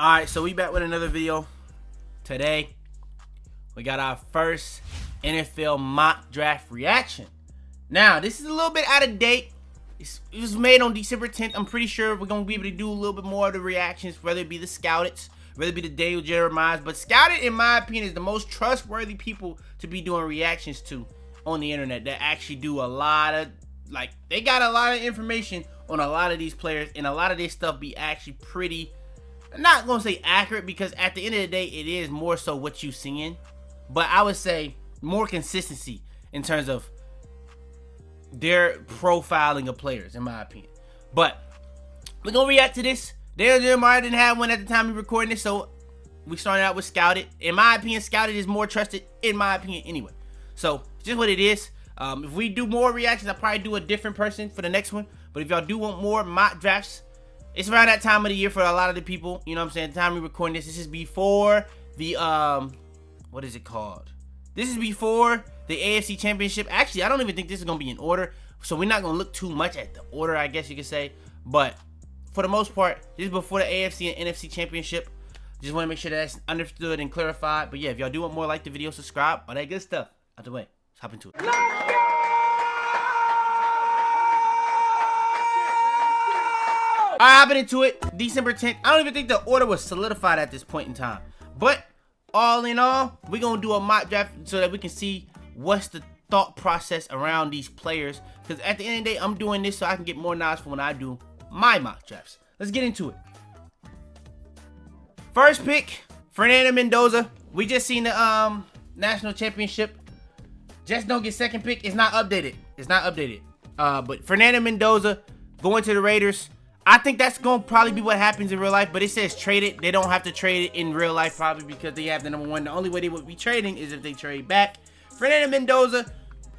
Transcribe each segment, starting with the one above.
Alright, so we back with another video. Today, we got our first NFL mock draft reaction. Now, this is a little bit out of date. It was made on December 10th. I'm pretty sure we're going to be able to do a little bit more of the reactions, whether it be the Scouted, whether it be the Daniel Jeremiah's. But Scouted, in my opinion, is the most trustworthy people to be doing reactions to on the internet that actually do a lot of, they got a lot of information on a lot of these players, and a lot of this stuff be actually pretty, I'm not going to say accurate, because at the end of the day, it is more so what you seeing. But I would say more consistency in terms of their profiling of players, in my opinion. But we're going to react to this. Daniel Jeremiah didn't have one at the time we recording this, so we started out with Scouted. In my opinion, Scouted is more trusted, in my opinion, anyway. So, just what it is. If we do more reactions, I'll probably do a different person for the next one. But if y'all do want more mock drafts, it's around that time of the year for a lot of the people. You know what I'm saying? The time we recording this is before the, what is it called? This is before the AFC Championship. Actually, I don't even think this is going to be in order. So we're not going to look too much at the order, I guess you could say. But for the most part, this is before the AFC and NFC Championship. Just want to make sure that's understood and clarified. But yeah, if y'all do want more, like the video, subscribe, all that good stuff. Out the way. Let's hop into it. Alright, hopping into it. December 10th. I don't even think the order was solidified at this point in time. But all in all, we're going to do a mock draft so that we can see what's the thought process around these players. Because at the end of the day, I'm doing this so I can get more knowledge for when I do my mock drafts. Let's get into it. First pick, Fernando Mendoza. We just seen the national championship. Just don't get second pick. It's not updated. It's not updated. But Fernando Mendoza going to the Raiders. I think that's going to probably be what happens in real life, but it says trade it. They don't have to trade it in real life probably because they have the number one. The only way they would be trading is if they trade back. Fernando Mendoza,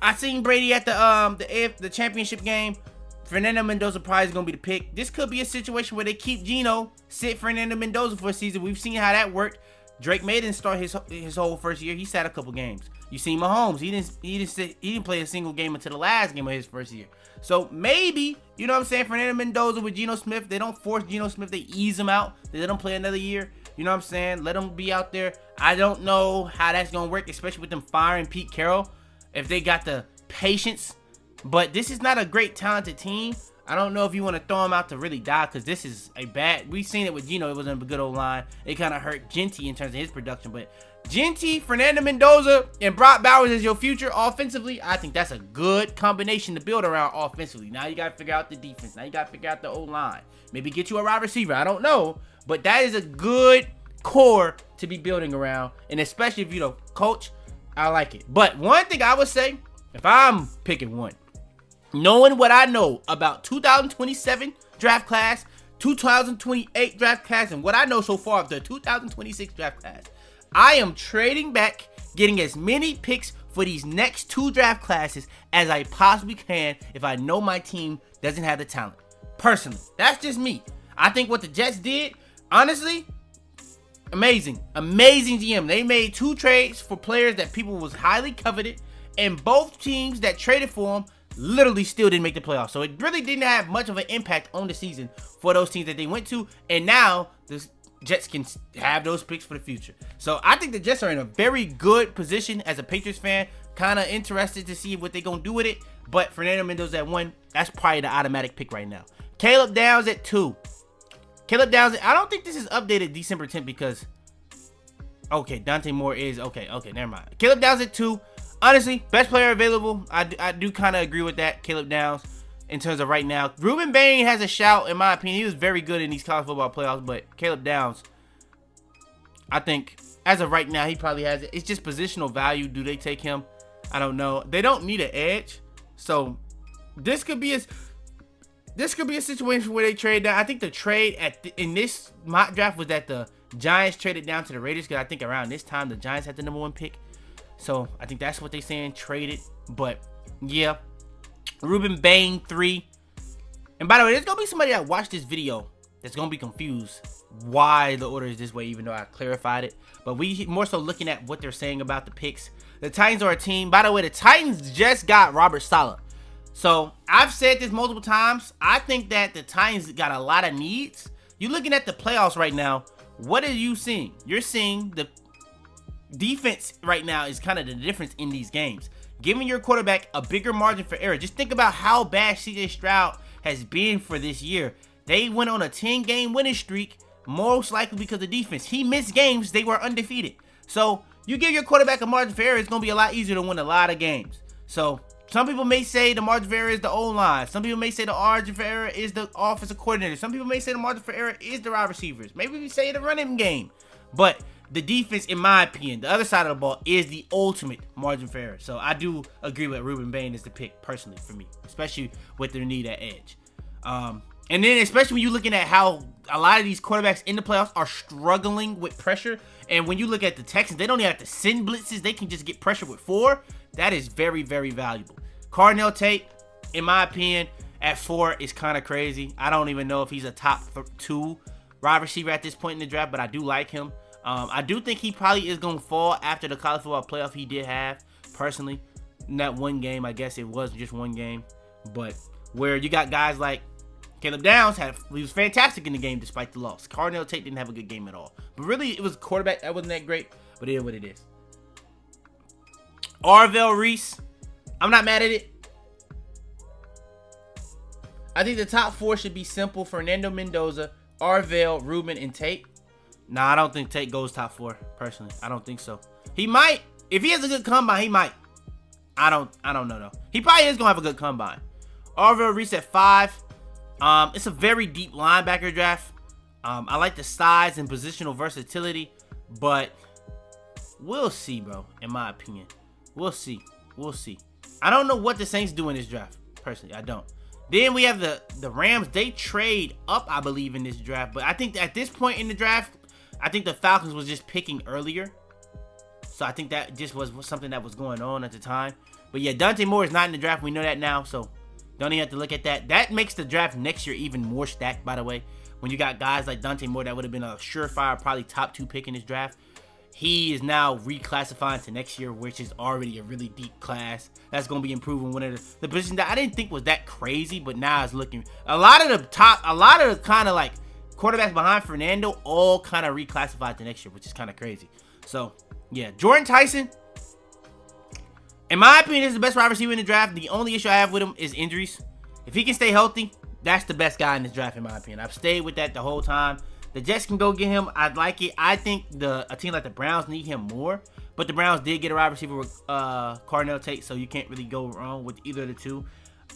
I seen Brady at the championship game. Fernando Mendoza probably is going to be the pick. This could be a situation where they keep Geno, sit Fernando Mendoza for a season. We've seen how that worked. Drake Maye didn't start his whole first year. He sat a couple games. You see Mahomes, he didn't play a single game until the last game of his first year. So maybe, you know what I'm saying, Fernando Mendoza with Geno Smith, they don't force Geno Smith, they ease him out. They let him play another year. You know what I'm saying? Let him be out there. I don't know how that's going to work, especially with them firing Pete Carroll, if they got the patience. But this is not a great talented team. I don't know if you want to throw him out to really die, because this is a bad, we've seen it with Geno. It wasn't a good old line. It kind of hurt Genty in terms of his production. But Genty, Fernando Mendoza, and Brock Bowers as your future offensively, I think that's a good combination to build around offensively. Now you got to figure out the defense. Now you got to figure out the O-line. Maybe get you a wide receiver. I don't know. But that is a good core to be building around. And especially if you know, coach, I like it. But one thing I would say, if I'm picking one, knowing what I know about 2027 draft class, 2028 draft class, and what I know so far of the 2026 draft class, I am trading back, getting as many picks for these next two draft classes as I possibly can if I know my team doesn't have the talent. Personally, that's just me. I think what the Jets did, honestly, amazing. Amazing GM. They made two trades for players that people was highly coveted, and both teams that traded for them literally still didn't make the playoffs. So it really didn't have much of an impact on the season for those teams that they went to. And now the Jets can have those picks for the future. So I think the Jets are in a very good position as a Patriots fan. Kind of interested to see what they're going to do with it. But Fernando Mendoza at 1, that's probably the automatic pick right now. Caleb Downs at 2. Caleb Downs, I don't think this is updated December 10th because, okay, Dante Moore is, okay, never mind. Caleb Downs at 2. Honestly, best player available. I do kind of agree with that, Caleb Downs, in terms of right now. Ruben Bain has a shout, in my opinion. He was very good in these college football playoffs, but Caleb Downs, I think, as of right now, he probably has it. It's just positional value. Do they take him? I don't know. They don't need an edge, so this could be a situation where they trade down. I think the trade in this mock draft was that the Giants traded down to the Raiders, because I think around this time the Giants had the number 1 pick. So I think that's what they're saying, traded. But yeah, Ruben Bain 3. And by the way, there's gonna be somebody that watched this video that's gonna be confused why the order is this way, even though I clarified it. But we more so looking at what they're saying about the picks. The Titans are a team. By the way, the Titans just got Robert Saleh. So I've said this multiple times. I think that the Titans got a lot of needs. You're looking at the playoffs right now. What are you seeing? You're seeing the defense right now is kind of the difference in these games. Giving your quarterback a bigger margin for error. Just think about how bad CJ Stroud has been for this year. They went on a 10-game winning streak, most likely because of defense. He missed games. They were undefeated. So you give your quarterback a margin for error, it's going to be a lot easier to win a lot of games. So some people may say the margin for error is the O-line. Some people may say the margin for error is the offensive coordinator. Some people may say the margin for error is the wide receivers. Maybe we say the running game. But the defense, in my opinion, the other side of the ball is the ultimate margin for error. So I do agree with Ruben Bain is the pick personally for me, especially with their need at edge. And then especially when you're looking at how a lot of these quarterbacks in the playoffs are struggling with pressure. And when you look at the Texans, they don't even have to send blitzes. They can just get pressure with 4. That is very, very valuable. Cardinal Tate, in my opinion, at 4 is kind of crazy. I don't even know if he's a top 2 wide receiver at this point in the draft, but I do like him. I do think he probably is going to fall after the college football playoff he did have, personally. In that one game, I guess it was just one game. But where you got guys like Caleb Downs, he was fantastic in the game despite the loss. Cardinal Tate didn't have a good game at all. But really, it was quarterback that wasn't that great, but it is what it is. Arvell Reese, I'm not mad at it. I think the top 4 should be simple. Fernando Mendoza, Arvell, Ruben, and Tate. Nah, I don't think Tate goes top 4, personally. I don't think so. He might. If he has a good combine, he might. I don't know, though. He probably is going to have a good combine. Arvell Reese at 5. It's a very deep linebacker draft. I like the size and positional versatility, but we'll see, bro, in my opinion. We'll see. I don't know what the Saints do in this draft, personally. I don't. Then we have the Rams. They trade up, I believe, in this draft. But I think at this point in the draft, I think the Falcons was just picking earlier. So I think that just was something that was going on at the time. But yeah, Dante Moore is not in the draft. We know that now, so don't even have to look at that. That makes the draft next year even more stacked, by the way. When you got guys like Dante Moore that would have been a surefire, probably top 2 pick in this draft. He is now reclassifying to next year, which is already a really deep class. That's going to be improving one of the positions that I didn't think was that crazy, but now it's looking a lot of the kind of like quarterbacks behind Fernando all kind of reclassified to next year, which is kind of crazy. So yeah, Jordan Tyson, in my opinion, is the best wide receiver in the draft. The only issue I have with him is injuries. If he can stay healthy, that's the best guy in this draft, in my opinion. I've stayed with that the whole time. The Jets can go get him. I'd like it. I think a team like the Browns need him more. But the Browns did get a wide receiver with Cardinal Tate, so you can't really go wrong with either of the two.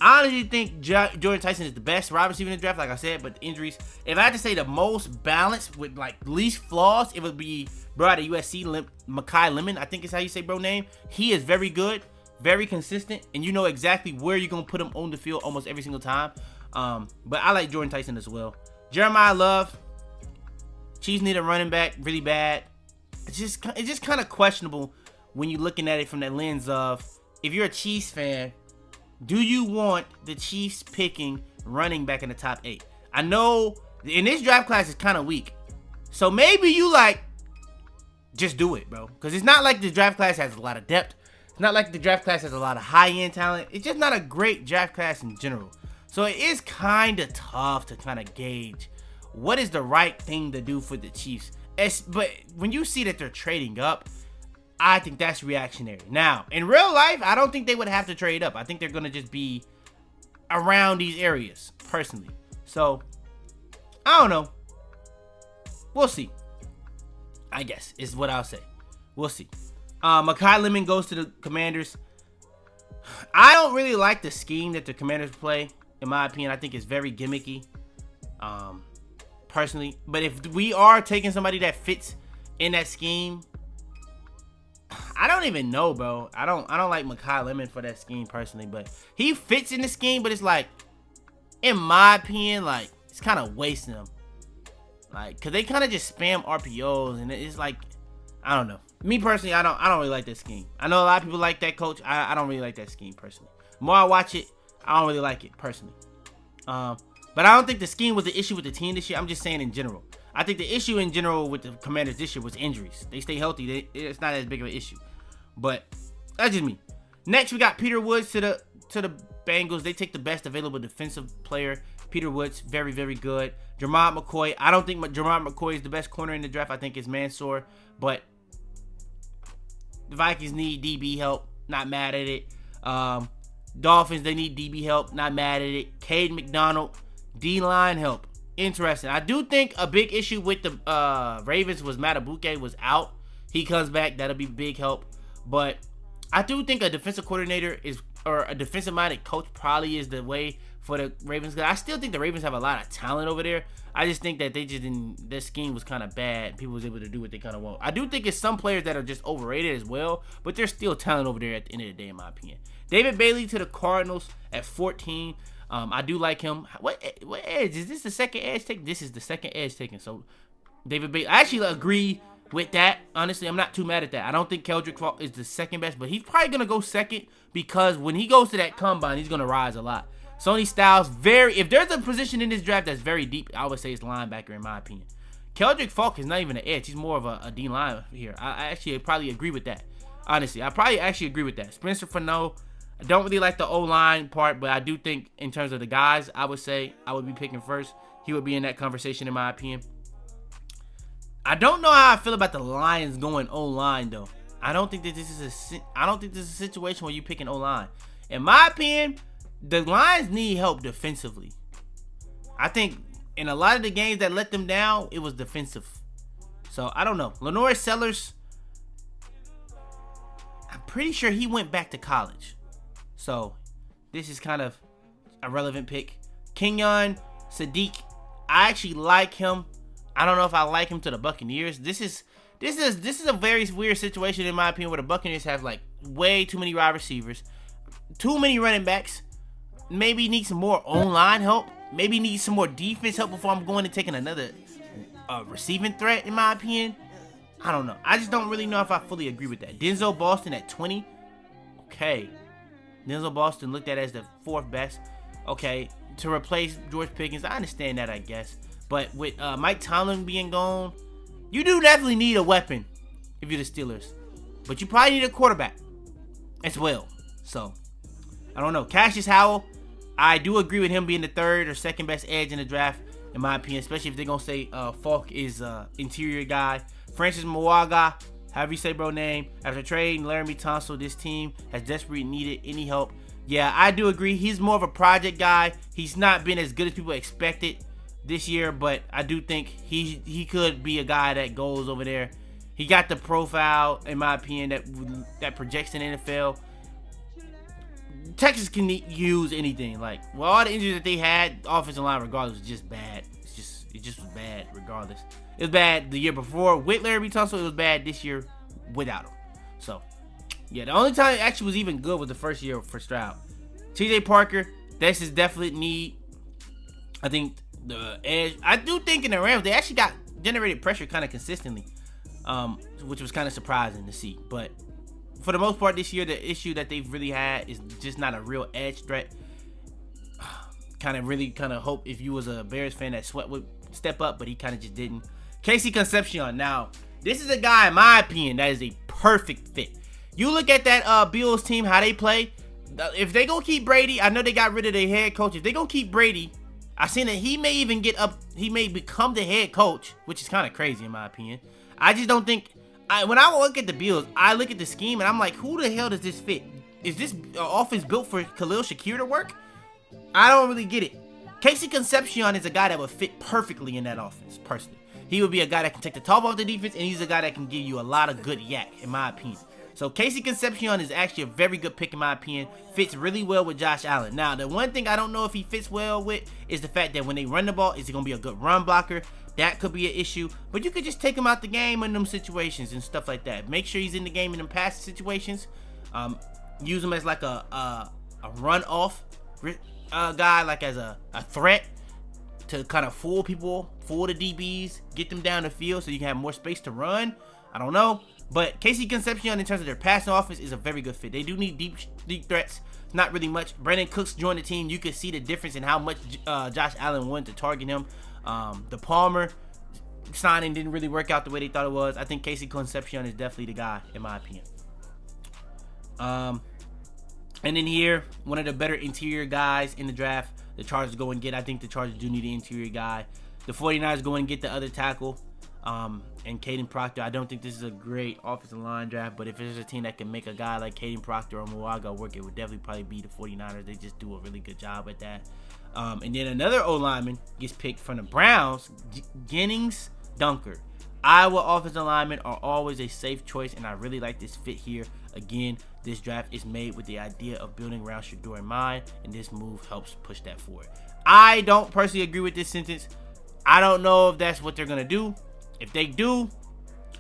I honestly think Jordan Tyson is the best wide receiver in the draft, like I said, but the injuries. If I had to say the most balanced with like least flaws, it would be bro out of USC, Maye Lemon, I think is how you say bro name. He is very good, very consistent, and you know exactly where you're going to put him on the field almost every single time. But I like Jordan Tyson as well. Jeremiah Love. Chiefs need a running back really bad. It's just kind of questionable when you're looking at it from that lens of, if you're a Chiefs fan, do you want the Chiefs picking running back in the top 8? I know in this draft class is kind of weak. So maybe you just do it, bro. Because it's not like the draft class has a lot of depth. It's not like the draft class has a lot of high-end talent. It's just not a great draft class in general. So it is kind of tough to kind of gauge what is the right thing to do for the Chiefs. But when you see that they're trading up, I think that's reactionary. Now, in real life, I don't think they would have to trade up. I think they're going to just be around these areas, personally. So, I don't know. We'll see. I guess is what I'll say. We'll see. Maye Lemon goes to the Commanders. I don't really like the scheme that the Commanders play. In my opinion, I think it's very gimmicky. Personally, but if we are taking somebody that fits in that scheme, I don't even know, bro. I don't like Maye Lemon for that scheme personally, but he fits in the scheme. But it's like, in my opinion, like it's kind of wasting him, like because they kind of just spam RPOs, and it's like, I don't know. Me personally, I don't really like that scheme. I know a lot of people like that coach. I don't really like that scheme personally. The more I watch it, I don't really like it personally. But I don't think the scheme was the issue with the team this year. I'm just saying in general. I think the issue in general with the Commanders this year was injuries. They stay healthy. It's not as big of an issue. But that's just me. Next, we got Peter Woods to the Bengals. They take the best available defensive player. Peter Woods, very, very good. Jermod McCoy, I don't think Jermod McCoy is the best corner in the draft. I think it's Mansour, but the Vikings need DB help. Not mad at it. Dolphins, they need DB help. Not mad at it. Cade McDonald, D-line help. Interesting. I do think a big issue with the Ravens was Matabuke was out. He comes back. That'll be big help. But I do think a defensive coordinator or a defensive-minded coach probably is the way for the Ravens. I still think the Ravens have a lot of talent over there. I just think that their scheme was kind of bad. People was able to do what they kind of want. I do think it's some players that are just overrated as well, but there's still talent over there at the end of the day, in my opinion. David Bailey to the Cardinals at 14. I do like him. What edge? Is this the second edge taken? This is the second edge taken. So David Bailey, I actually agree with that. Honestly, I'm not too mad at that. I don't think Keldrick Faulk is the second best, but he's probably going to go second because when he goes to that combine, he's going to rise a lot. Sonny Styles, if there's a position in this draft that's very deep, I would say it's linebacker in my opinion. Keldrick Faulk is not even an edge. He's more of a D line here. I actually probably agree with that. Honestly, I probably actually agree with that. Spencer Fano, I don't really like the O-line part, but I do think in terms of the guys, I would say I would be picking first. He would be in that conversation in my opinion. I don't know how I feel about the Lions going O-line though. I don't think this is a situation where you pick an O-line. In my opinion, the Lions need help defensively. I think in a lot of the games that let them down, it was defensive. So, I don't know. Lenore Sellers, I'm pretty sure he went back to college. So, this is kind of a relevant pick. Kenyon Sadiq, I actually like him. I don't know if I like him to the Buccaneers. This is a very weird situation in my opinion where the Buccaneers have like way too many wide receivers, too many running backs. Maybe need some more online help. Maybe need some more defense help before I'm going and taking another receiving threat, in my opinion. I don't know. I just don't really know if I fully agree with that. Denzel Boston at 20. Okay. Denzel Boston looked at as the fourth best. Okay. To replace George Pickens. I understand that, I guess. But with Mike Tomlin being gone, you do definitely need a weapon if you're the Steelers. But you probably need a quarterback as well. So, I don't know. Cassius Howell, I do agree with him being the third or second best edge in the draft, in my opinion, especially if they're going to say Falk is interior guy. Francis Mwaga, however you say bro name, after trading Laramie Tunsil, this team has desperately needed any help. Yeah, I do agree. He's more of a project guy. He's not been as good as people expected this year, but I do think he could be a guy that goes over there. He got the profile, in my opinion, that projects in NFL. Texas can use anything. Like, well, all the injuries that they had, offensive line regardless was just bad. It just was bad regardless. It was bad the year before with Larry Tunsil. It was bad this year without him. So, yeah, the only time it actually was even good was the first year for Stroud. TJ Parker, this is definitely need. I think the edge. I do think in the Rams, they actually got generated pressure kind of consistently, which was kind of surprising to see. But for the most part this year, the issue that they've really had is just not a real edge threat. Kind of hope if you was a Bears fan that Sweat would step up, but he kind of just didn't. Casey Concepcion. Now, this is a guy, in my opinion, that is a perfect fit. You look at that Bills team, how they play. If they gonna keep Brady, I know they got rid of their head coach. If they gonna keep Brady, I seen that he may even he may become the head coach, which is kind of crazy in my opinion. I just don't think. When I look at the Bills, I look at the scheme and I'm like, who the hell does this fit? Is this offense built for Khalil Shakir to work? I don't really get it. Casey Concepcion is a guy that would fit perfectly in that offense, personally. He would be a guy that can take the top off the defense, and he's a guy that can give you a lot of good yak, in my opinion. So Casey Concepcion is actually a very good pick, in my opinion. Fits really well with Josh Allen. Now, the one thing I don't know if he fits well with is the fact that when they run the ball, is he going to be a good run blocker? That could be an issue. But you could just take him out the game in them situations and stuff like that. Make sure he's in the game in them pass situations. Use him as like a run-off guy, like as a threat to kind of fool people, fool the DBs, get them down the field so you can have more space to run. I don't know. But Casey Concepcion, in terms of their passing offense, is a very good fit. They do need deep threats. Not really much. Brandon Cooks joined the team. You could see the difference in how much Josh Allen wanted to target him. The Palmer signing didn't really work out the way they thought it was. I think Casey Concepcion is definitely the guy, in my opinion. And then here, one of the better interior guys in the draft, the Chargers go and get. I think the Chargers do need an interior guy. The 49ers go and get the other tackle, and Caden Proctor. I don't think this is a great offensive line draft, but if there's a team that can make a guy like Caden Proctor or Muaga work, it would definitely probably be the 49ers. They just do a really good job at that. And then another O-lineman gets picked from the Browns, Jennings Dunker. Iowa offensive linemen are always a safe choice, and I really like this fit here. Again, this draft is made with the idea of building around Shedeur in mind, and this move helps push that forward. I don't personally agree with this sentence. I don't know if that's what they're going to do. If they do,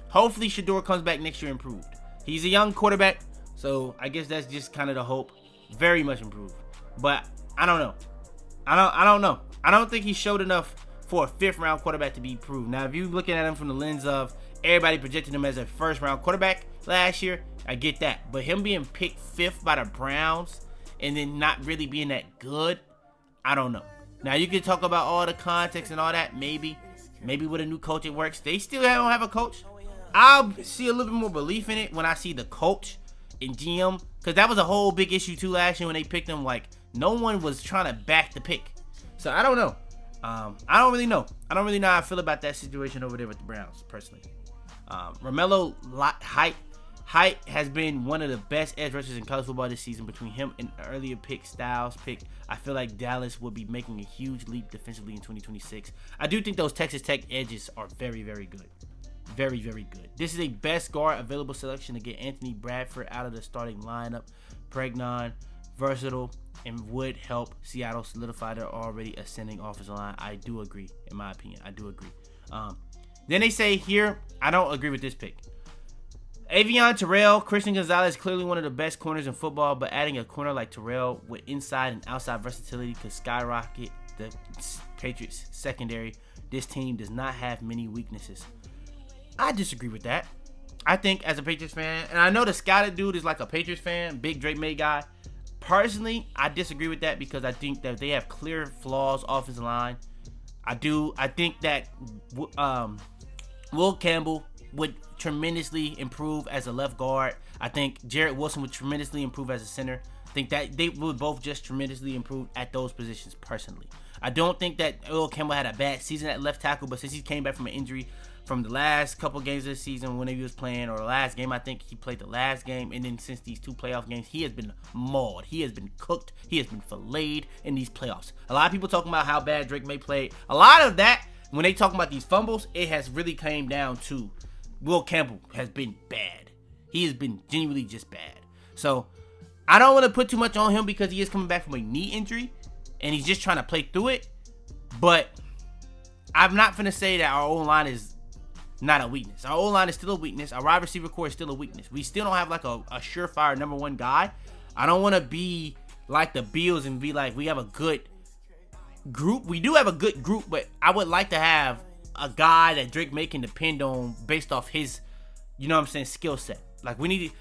hopefully Shedeur comes back next year improved. He's a young quarterback, so I guess that's just kind of the hope. Very much improved. But I don't know. I don't know. I don't think he showed enough for a 5th round quarterback to be proved. Now, if you're looking at him from the lens of everybody projected him as a 1st round quarterback last year, I get that. But him being picked 5th by the Browns and then not really being that good, I don't know. Now, you can talk about all the context and all that. Maybe with a new coach it works. They still don't have a coach. I'll see a little bit more belief in it when I see the coach and GM. Because that was a whole big issue too last year when they picked him. Like, no one was trying to back the pick. So, I don't know. I don't really know. I don't really know how I feel about that situation over there with the Browns, personally. Romello Height has been one of the best edge rushers in college football this season. Between him and earlier Styles pick, I feel like Dallas will be making a huge leap defensively in 2026. I do think those Texas Tech edges are very, very good. Very, very good. This is a best guard available selection to get Anthony Bradford out of the starting lineup. Pregnon, versatile, and would help Seattle solidify their already ascending offensive line. I do agree, in my opinion. I do agree. Then they say here, I don't agree with this pick. Avion Terrell, Christian Gonzalez, clearly one of the best corners in football, but adding a corner like Terrell with inside and outside versatility could skyrocket the Patriots secondary. This team does not have many weaknesses. I disagree with that. I think as a Patriots fan, and I know the scouted dude is like a Patriots fan, big Drake May guy. Personally, I disagree with that because I think that they have clear flaws offensive line. I think that Will Campbell would tremendously improve as a left guard. I think Jarrett Wilson would tremendously improve as a center. I think that they would both just tremendously improve at those positions personally. I don't think that Will Campbell had a bad season at left tackle, but since he came back from an injury from the last couple games of the season when he was playing, or the last game, I think he played the last game, and then since these 2 playoff games, he has been mauled. He has been cooked. He has been filleted in these playoffs. A lot of people talking about how bad Drake May played. A lot of that, when they talking about these fumbles, it has really came down to Will Campbell has been bad. He has been genuinely just bad. So, I don't want to put too much on him because he is coming back from a knee injury, and he's just trying to play through it. But I'm not going to say that our O-line is not a weakness. Our O-line is still a weakness. Our wide receiver core is still a weakness. We still don't have like a surefire number 1 guy. I don't want to be like the Bills and be like, we have a good group. We do have a good group, but I would like to have a guy that Drake May can depend on based off his, skill set. Like, we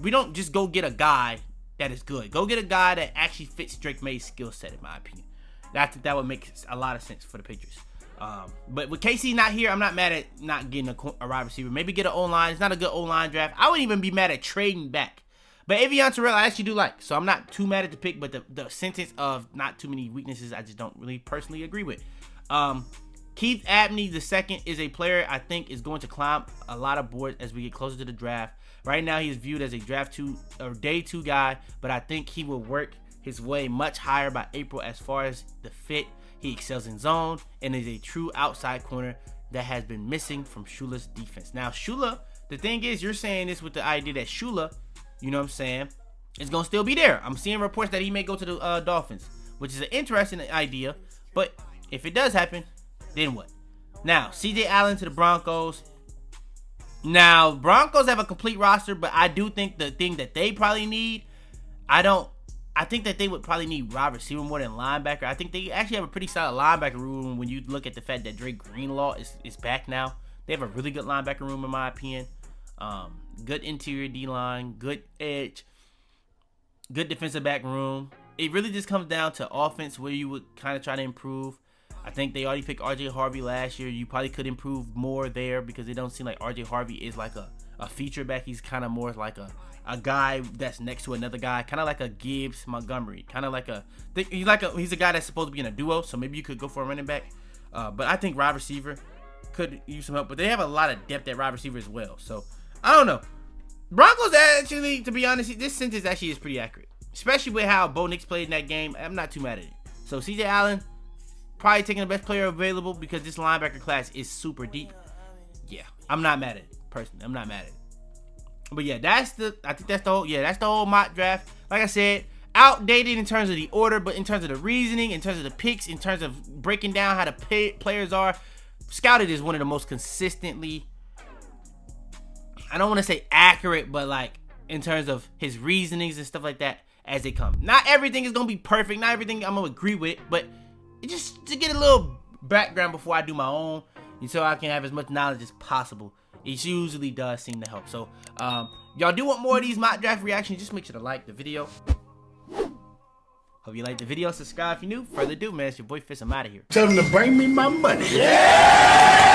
don't just go get a guy that is good. Go get a guy that actually fits Drake May's skill set, in my opinion. I think that would make a lot of sense for the Patriots. But with KC not here, I'm not mad at not getting a wide receiver. Maybe get an O-line. It's not a good O-line draft. I wouldn't even be mad at trading back. But Avion Terrell, I actually do like. So I'm not too mad at the pick, but the sentence of not too many weaknesses, I just don't really personally agree with. Keith Abney II is a player I think is going to climb a lot of boards as we get closer to the draft. Right now, he is viewed as a day 2 guy, but I think he will work his way much higher by April as far as the fit. He excels in zone and is a true outside corner that has been missing from Shula's defense. Now, Shula, the thing is, you're saying this with the idea that Shula, is going to still be there. I'm seeing reports that he may go to the Dolphins, which is an interesting idea. But if it does happen, then what? Now, CJ Allen to the Broncos. Now, Broncos have a complete roster, but I do think the thing that they probably need, I think that they would probably need wide receiver more than linebacker. I think they actually have a pretty solid linebacker room when you look at the fact that Drake Greenlaw is back now. They have a really good linebacker room, in my opinion. Good interior D-line, good edge, good defensive back room. It really just comes down to offense where you would kind of try to improve. I think they already picked RJ Harvey last year. You probably could improve more there because it don't seem like RJ Harvey is like a feature back. He's kind of more like a guy that's next to another guy, kind of like a Gibbs Montgomery, kind of like he's a guy that's supposed to be in a duo. So maybe you could go for a running back. But I think wide receiver could use some help. But they have a lot of depth at wide receiver as well. So I don't know. Broncos actually, to be honest, this sentence actually is pretty accurate, especially with how Bo Nix played in that game. I'm not too mad at it. So CJ Allen probably taking the best player available because this linebacker class is super deep. Yeah, I'm not mad at it personally. I'm not mad at it. But yeah, I think that's the whole mock draft. Like I said, outdated in terms of the order, but in terms of the reasoning, in terms of the picks, in terms of breaking down how the players are, Scouted is one of the most consistently, I don't want to say accurate, but like in terms of his reasonings and stuff like that as they come. Not everything is gonna be perfect. Not everything I'm gonna agree with, but just to get a little background before I do my own, and so I can have as much knowledge as possible. It usually does seem to help. So, y'all do want more of these mock draft reactions? Just make sure to like the video. Hope you like the video. Subscribe if you're new. Further ado, man, it's your boy Fitz. I'm out of here. Tell them to bring me my money. Yeah!